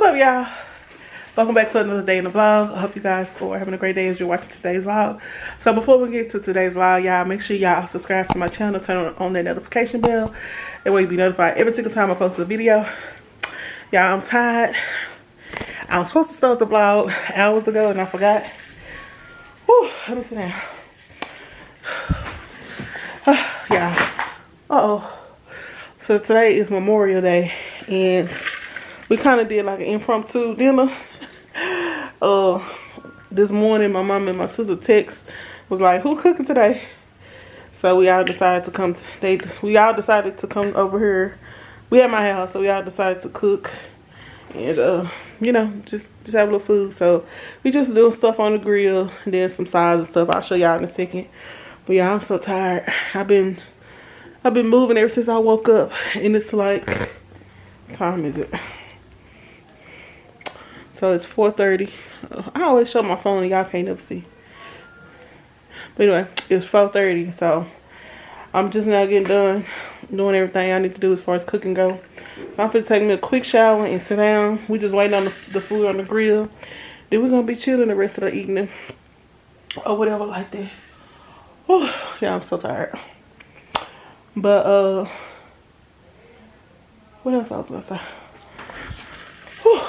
What's up, y'all? Welcome back to another day in the vlog. I hope you guys are having a great day as you're watching today's vlog. So before we get to today's vlog, y'all, make sure y'all subscribe to my channel, turn on that notification bell. That way you'll be notified every single time I post a video. Y'all, I'm tired. I was supposed to start the vlog hours ago and I forgot. Whew, let me sit down. Yeah. So today is Memorial Day and we kind of did like an impromptu dinner. This morning my mom and my sister text was like, who cooking today? So we all decided to come. We all decided to come over here. We at my house, so we all decided to cook and you know, just have a little food. So we just doing stuff on the grill and then some sides and stuff. I'll show y'all in a second. But yeah, I'm so tired. I've been moving ever since I woke up, and it's like, what time is it? So it's 4:30. I always show my phone and y'all can't never see. But anyway, it's 4:30, so I'm just now getting done doing everything I need to do as far as cooking go. So I'm finna take me a quick shower and sit down. We just waiting on the food on the grill. Then we're gonna be chilling the rest of the evening or whatever like that. Whew, yeah, I'm so tired. But what else I was gonna say? Whew,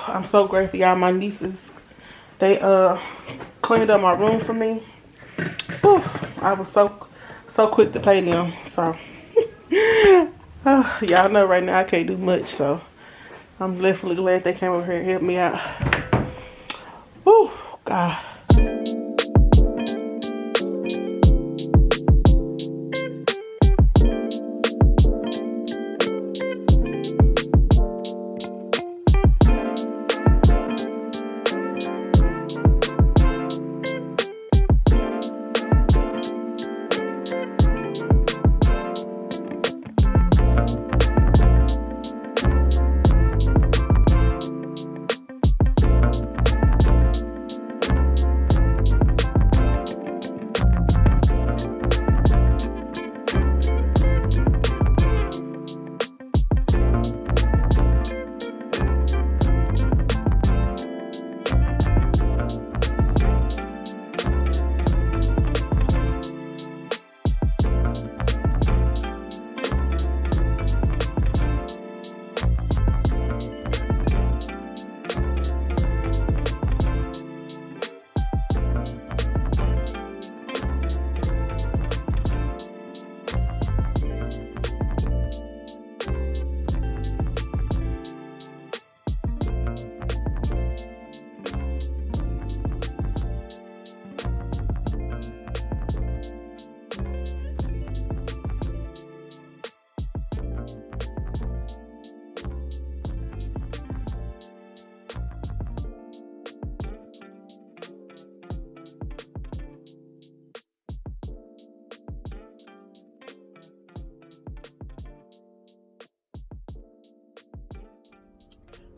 I'm so grateful, y'all. My nieces, they cleaned up my room for me. Whew, I was so quick to pay them. So y'all know right now I can't do much, so I'm definitely glad they came over here and helped me out. Whew, God.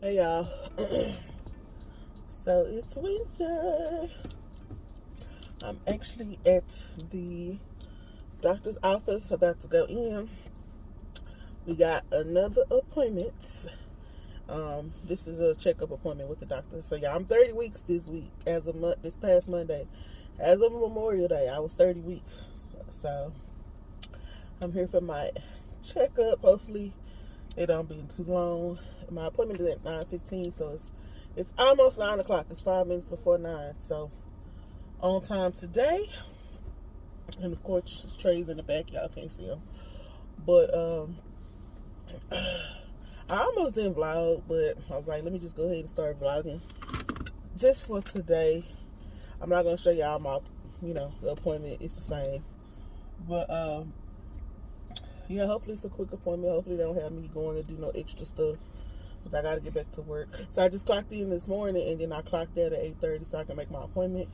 Hey y'all, so it's Wednesday. I'm actually at the doctor's office, about to go in. We got another appointment. This is a checkup appointment with the doctor. So yeah, I'm 30 weeks this week, as of this past Monday. As of Memorial Day, I was 30 weeks. So I'm here for my checkup. Hopefully it don't be too long. My appointment is at 9:15, so it's almost 9 o'clock. It's 5 minutes before 9, so on time today. And of course, Trey's in the back. Y'all can't see him, but I almost didn't vlog, but I was like, let me just go ahead and start vlogging just for today. I'm not gonna show y'all my, the appointment. It's the same, but yeah, hopefully it's a quick appointment. Hopefully they don't have me going to do no extra stuff, because I got to get back to work. So I just clocked in this morning, and then I clocked out at 8:30 so I can make my appointment.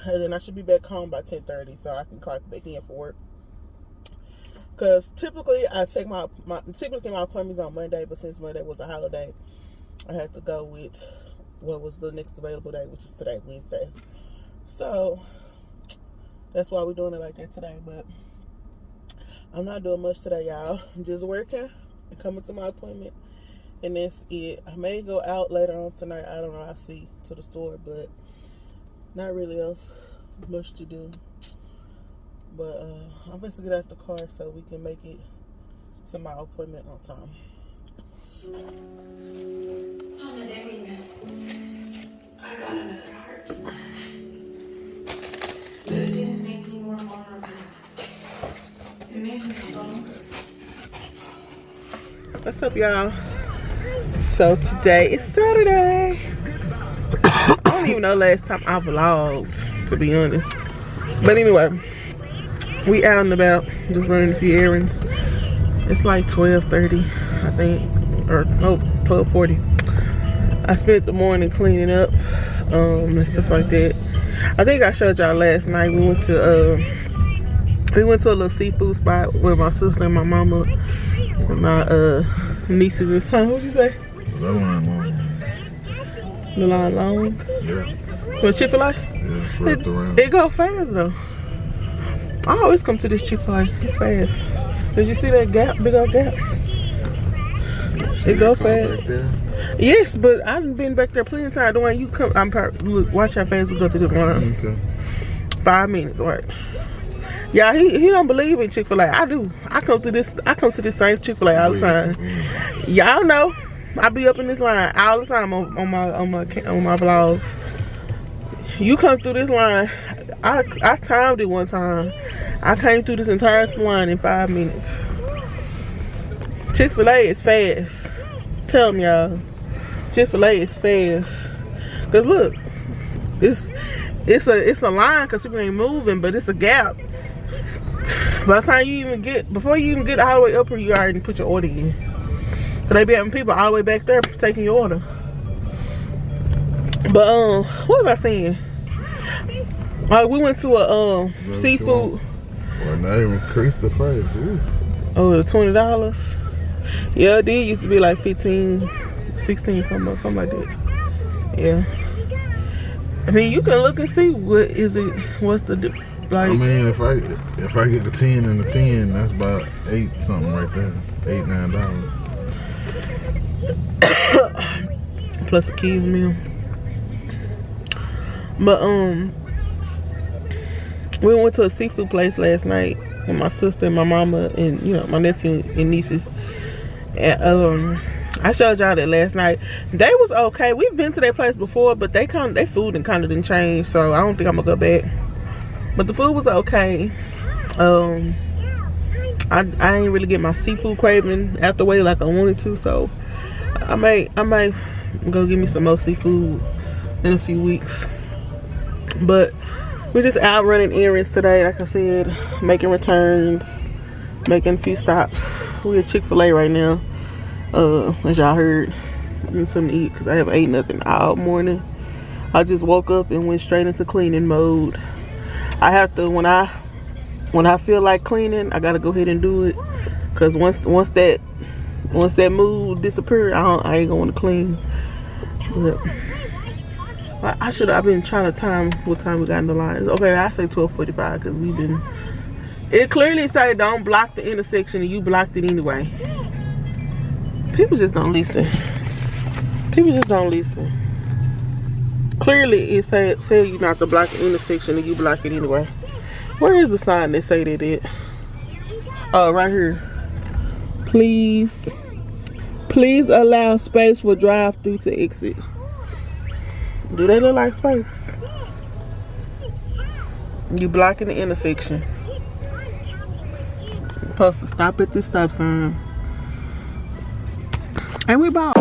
And then I should be back home by 10:30 so I can clock back in for work. Because typically I take my appointments on Monday, but since Monday was a holiday, I had to go with what was the next available day, which is today, Wednesday. So that's why we're doing it like that today. But I'm not doing much today, y'all. I'm just working and coming to my appointment And that's it. I may go out later on tonight. I don't know. I'll see to the store, but not really else much to do. But I'm going to get out the car so we can make it to my appointment on time. On the day we met, I got another heart. But it didn't make me more vulnerable. It made me stronger. What's up, y'all? So today is Saturday. I don't even know last time I vlogged, to be honest. But anyway, we out and about, just running a few errands. It's like 12:30, I think, or no, 12:40. I spent the morning cleaning up, and stuff like that. I think I showed y'all last night. We went to a little seafood spot with my sister and my mama and my nieces and son. What'd you say? The line long. The line long? Yeah. For Chick-fil-A? Yeah, it's wrapped around. It go fast though. I always come to this Chick-fil-A. It's fast. Did you see that gap? Big old gap? It go fast. Yes, but I've been back there plenty of times. The one you come, look, watch how fast we go through this line. Okay. 5 minutes, right? Yeah, he don't believe in Chick-fil-A. I do. I come to this same Chick-fil-A all the time. Y'all know I be up in this line all the time on my vlogs. You come through this line. I timed it one time. I came through this entire line in 5 minutes. Chick-fil-A is fast. Tell them, y'all. Chick-fil-A is fast. Cause look, it's a line because people ain't moving, but it's a gap. By the time before you even get all the way up here, you already put your order in. Cause they be having people all the way back there taking your order. But what was I saying? We went to a seafood. Well, now you increased the price. Ooh. Oh, the $20. Yeah, it did used to be like 15, 16, something like that. Yeah. I mean, you can look and see what's the like. I mean, if I get the 10 and the 10, that's about 8 something right there. $8, $9. Plus the kids meal. But we went to a seafood place last night with my sister and my mama and my nephew and nieces. And I showed y'all that last night. They was okay. We've been to that place before, but they food and kind of didn't change, so I don't think I'm gonna go back. But the food was okay. I ain't really get my seafood craving out the way like I wanted to, so I might go get me some more seafood in a few weeks. But we're just out running errands today, like I said, making returns, making a few stops. We're at Chick-fil-A right now, as y'all heard. I need something to eat because I haven't ate nothing all morning. I just woke up and went straight into cleaning mode. I have to, when I feel like cleaning, I gotta go ahead and do it, because once that mood disappears, I ain't gonna want to clean. But I've been trying to time what time we got in the line. Okay, I say 12:45 because it clearly say don't block the intersection, and you blocked it anyway. People just don't listen. Clearly it say you not to block the intersection, and you block it anyway. Where is the sign that say that? Oh, right here. Please allow space for drive-through to exit. Do they look like space? You blocking the intersection. You're supposed to stop at this stop sign. And we bought.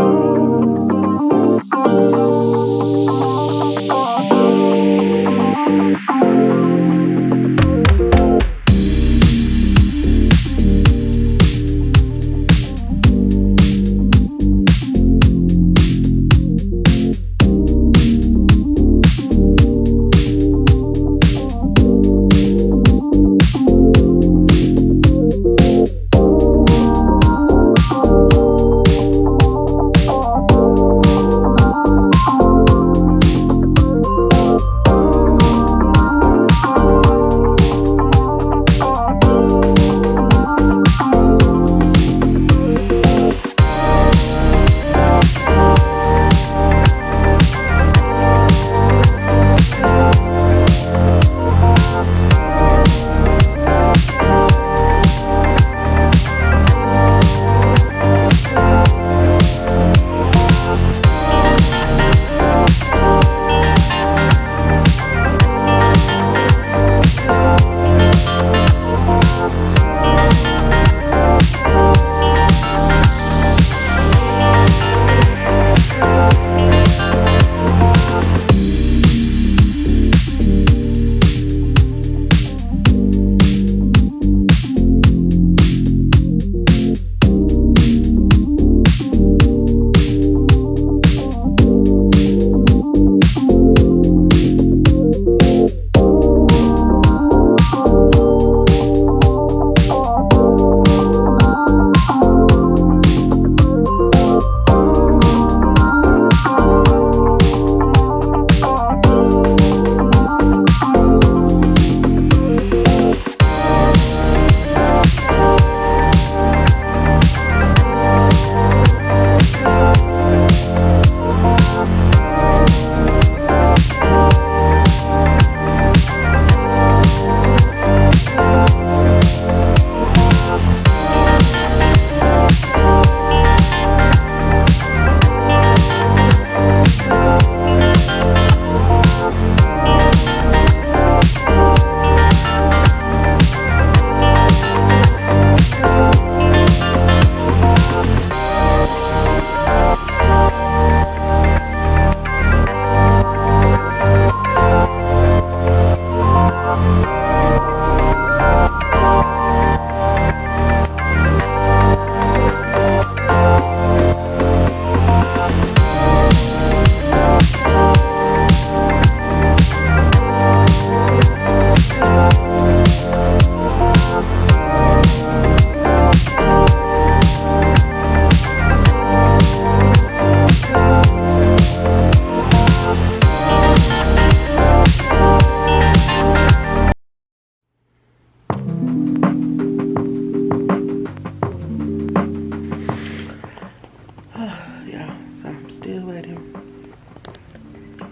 Still waiting.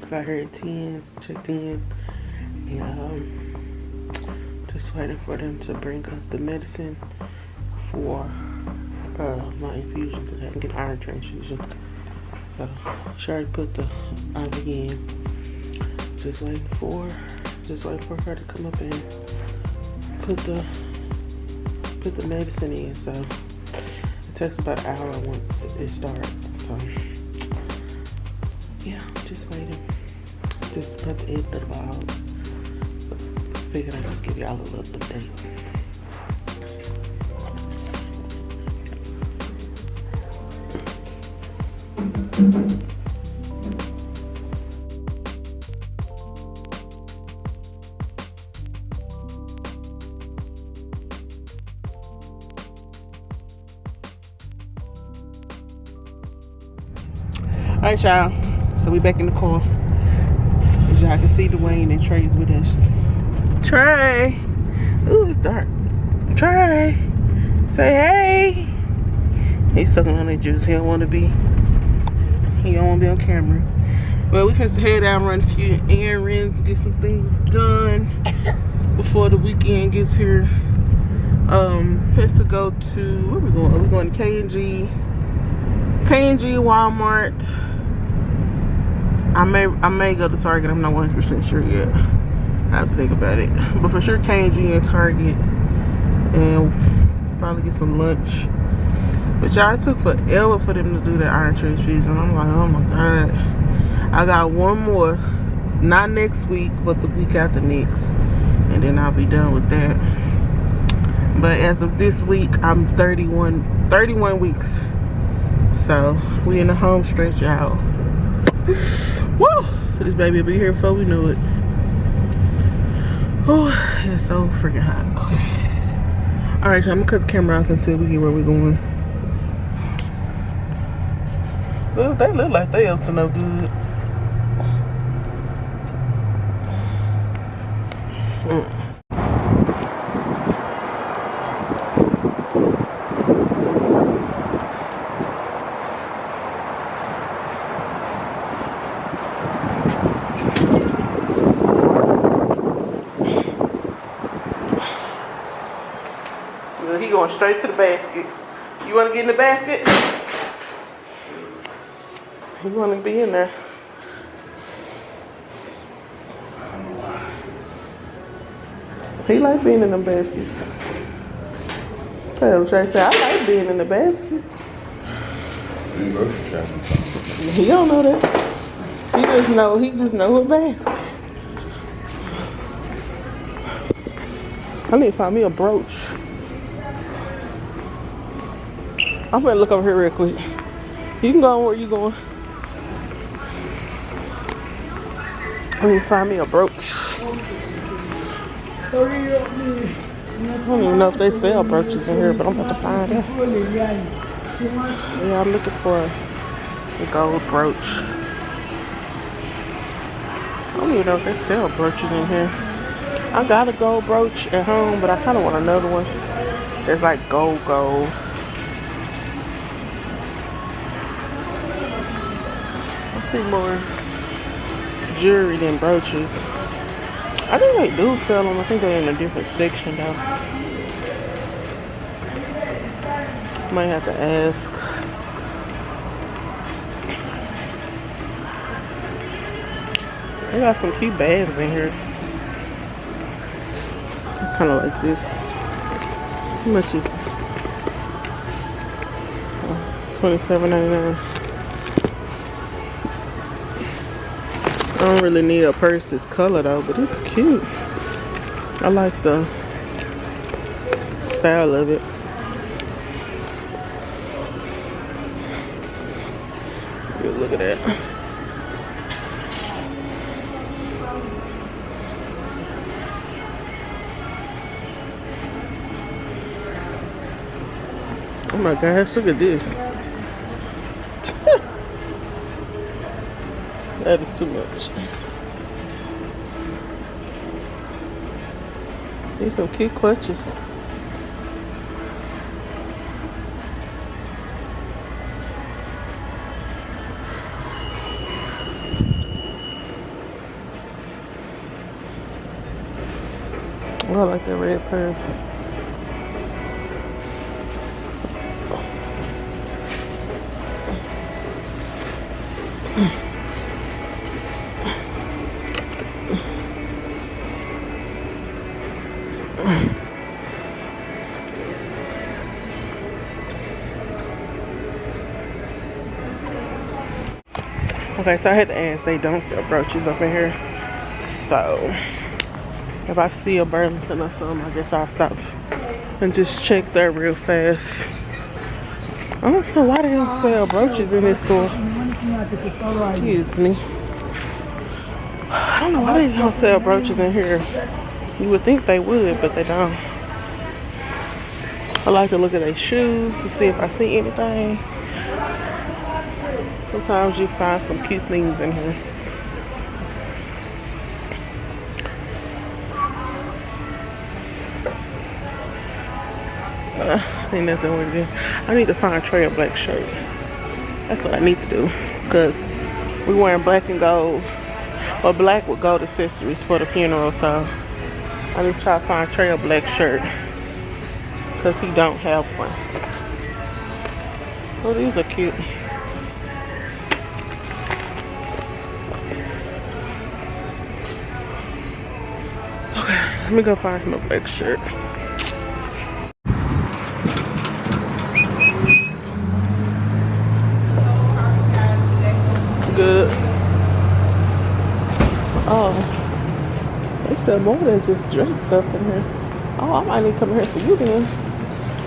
Got here at 10, checked in, and just waiting for them to bring up the medicine for my infusion today. I can get iron transfusion. So she already put the IV in. Just waiting for her to come up and put the medicine in. So it takes about an hour once it starts. So yeah, just waiting. Just about the end of the vlog. Figured I'd just give y'all a little update. Alright, y'all. So we back in the car. As y'all can see, Dwayne and Trey's with us. Trey! Ooh, it's dark. Trey! Say hey! He's sucking on that juice. He don't want to be on camera. Well, we can head out and run a few errands, get some things done before the weekend gets here. First to go to, where we going? We're going to K&G, Walmart. I may go to Target. I'm not 100% sure yet. I have to think about it. But for sure, K&G and Target, and probably get some lunch. But y'all, it took forever for them to do that iron transfusion. I'm like, oh my god. I got one more, not next week, but the week after next, and then I'll be done with that. But as of this week, I'm 31 weeks. So we in the home stretch, y'all. Woo! This baby will be here before we know it. Oh, it's so freaking hot. Okay. Alright, so I'm gonna cut the camera off until we get where we're going. Well, they look like they up to no good. He going straight to the basket. You want to get in the basket? You want to be in there. He like being in them baskets. Tell Trey, say, I like being in the basket. He don't know that. He just know a basket. I need to find me a brooch. I'm gonna look over here real quick. You can go on where you going. I need to find me a brooch. I don't even know if they sell brooches in here, but I'm about to find out. Yeah, I'm looking for a gold brooch. I don't even know if they sell brooches in here. I got a gold brooch at home, but I kind of want another one that's like gold. See more jewelry than brooches. I think they do sell them. I think they're in a different section though. Might have to ask. They got some cute bags in here. It's kind of like this. How much is this? $27.99. I don't really need a purse this color though, but it's cute. I like the style of it. Look at that. Oh my gosh, look at this. That is too much. These some cute clutches. I like that red purse. Okay, so I had to ask, they don't sell brooches up in here. So, if I see a Burlington or something, I guess I'll stop and just check there real fast. I don't know why they don't sell brooches in this store. Excuse me. I don't know why they don't sell brooches in here. You would think they would, but they don't. I like to look at their shoes to see if I see anything. Sometimes you find some cute things in here. Ain't nothing with it. I need to find Trey a black shirt. That's what I need to do. Because we wearing black and gold. Or black with gold accessories for the funeral. So I need to try to find Trey a black shirt. Because he don't have one. Oh, these are cute. Okay, let me go find him a black shirt. Good. Oh, they sell more than just dress stuff in here. Oh, I might need to come here for you then.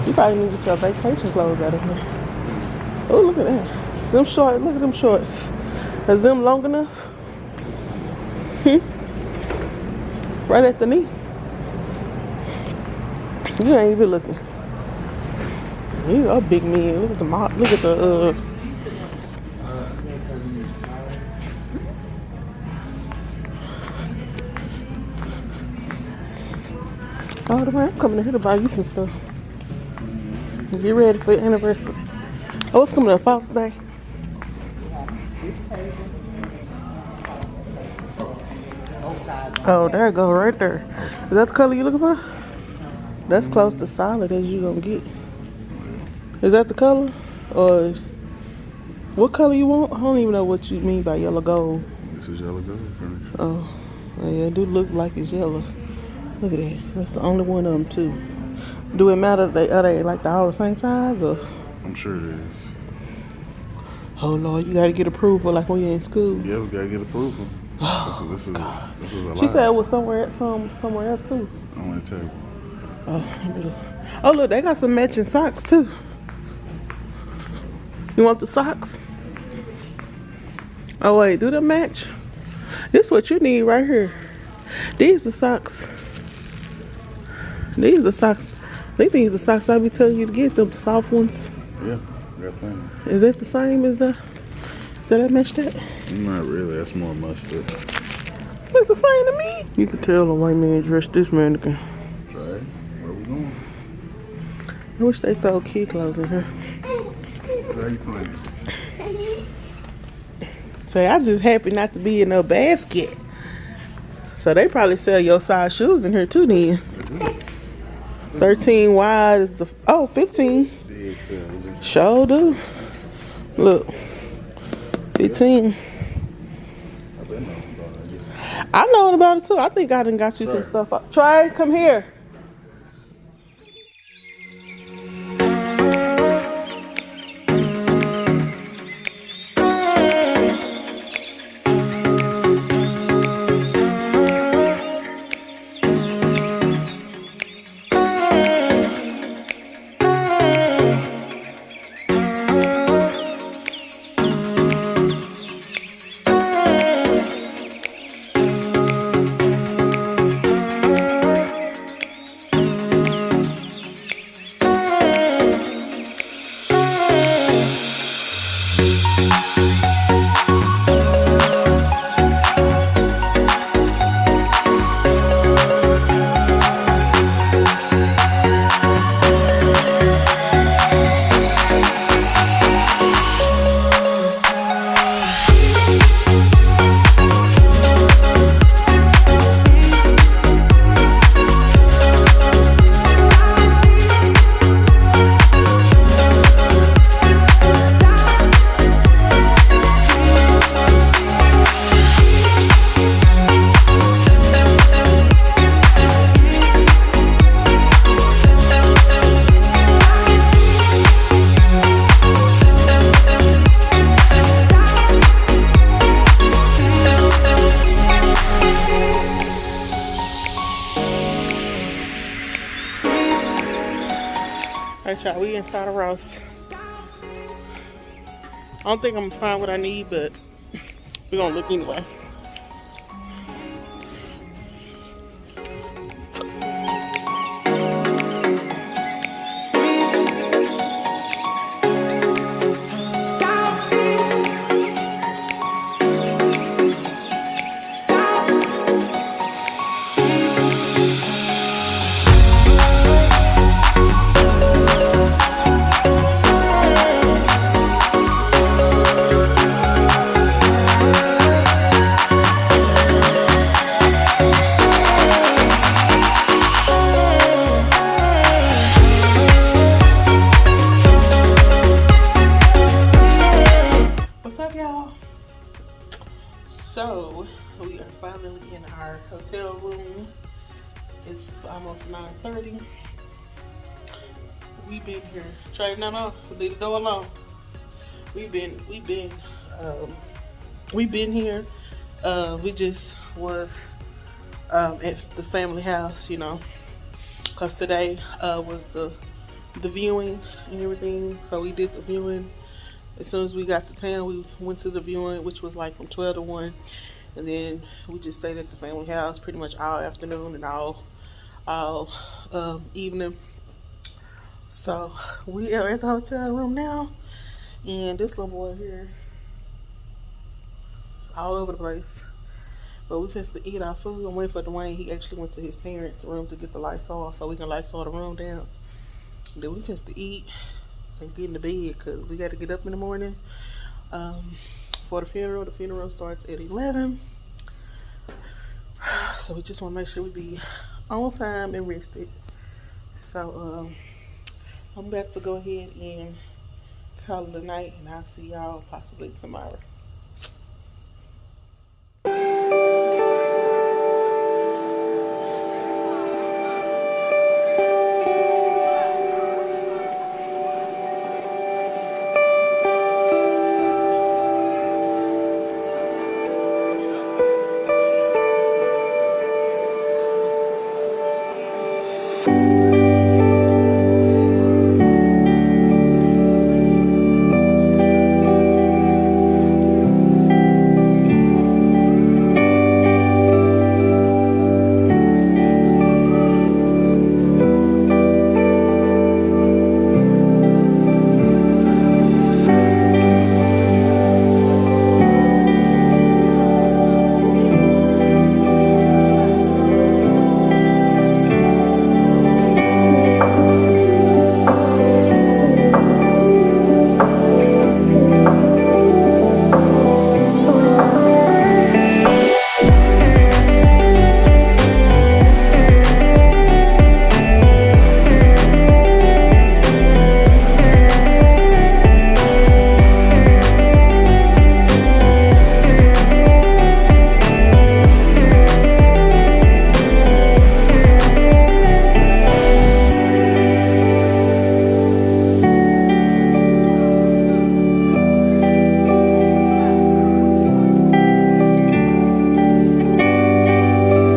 You probably need to get your vacation clothes out of here. Oh, look at that. Them shorts, look at them shorts. Is them long enough? Right at the knee. You ain't even looking. You are big man. Look at the look at the Oh, man, I'm coming in here to buy you some stuff. Get ready for your anniversary. Oh, it's coming up Father's Day. Oh, there it go, right there. Is that the color you looking for? That's close to solid as you gonna get. Is that the color? Or what color you want? I don't even know what you mean by yellow gold. This is yellow gold. Oh, yeah, it do look like it's yellow. Look at that. That's the only one of them too. Do it matter? Are they like all the same size or? I'm sure it is. Oh Lord, you gotta get approval like when you're in school. Yeah, we gotta get approval. This is a lot. She said it was somewhere else too. On the table. Oh look, they got some matching socks too. You want the socks? Oh wait, do they match? This is what you need right here. These the socks. These the socks. I think these the socks I be telling you to get, them soft ones. Yeah, got plenty. Is that the same as the? Did I match that? Not really. That's more mustard. Looks the same to me. You can tell the white man dressed this mannequin. Right. Where we going? I wish they sold kid clothes in here. Where you playing? Say, I just happy not to be in a basket. So they probably sell your size shoes in here too then. 13 wide is the 15. Sure do. Look. 15. I know about it too. I think I done got you some stuff. Trey, come here. we inside of Ross. I don't think I'm gonna find what I need, but we're gonna look anyway. So we are finally in our hotel room. It's almost 9:30. We've been here. Trey, no, leave the door alone. We've been here. We just was at the family house, you know, cause today was the viewing and everything. So we did the viewing. As soon as we got to town, we went to the viewing, which was like from 12 to 1. And then we just stayed at the family house pretty much all afternoon and all evening. So we are at the hotel room now. And this little boy here, all over the place. But we finished to eat our food. I'm waiting for Dwayne. He actually went to his parents' room to get the Lysol so we can Lysol the room down. Then we finished to eat and get in the bed because we got to get up in the morning for the funeral. The funeral starts at 11. So we just want to make sure we be on time and rested. So I'm about to go ahead and call it a night, and I'll see y'all possibly tomorrow.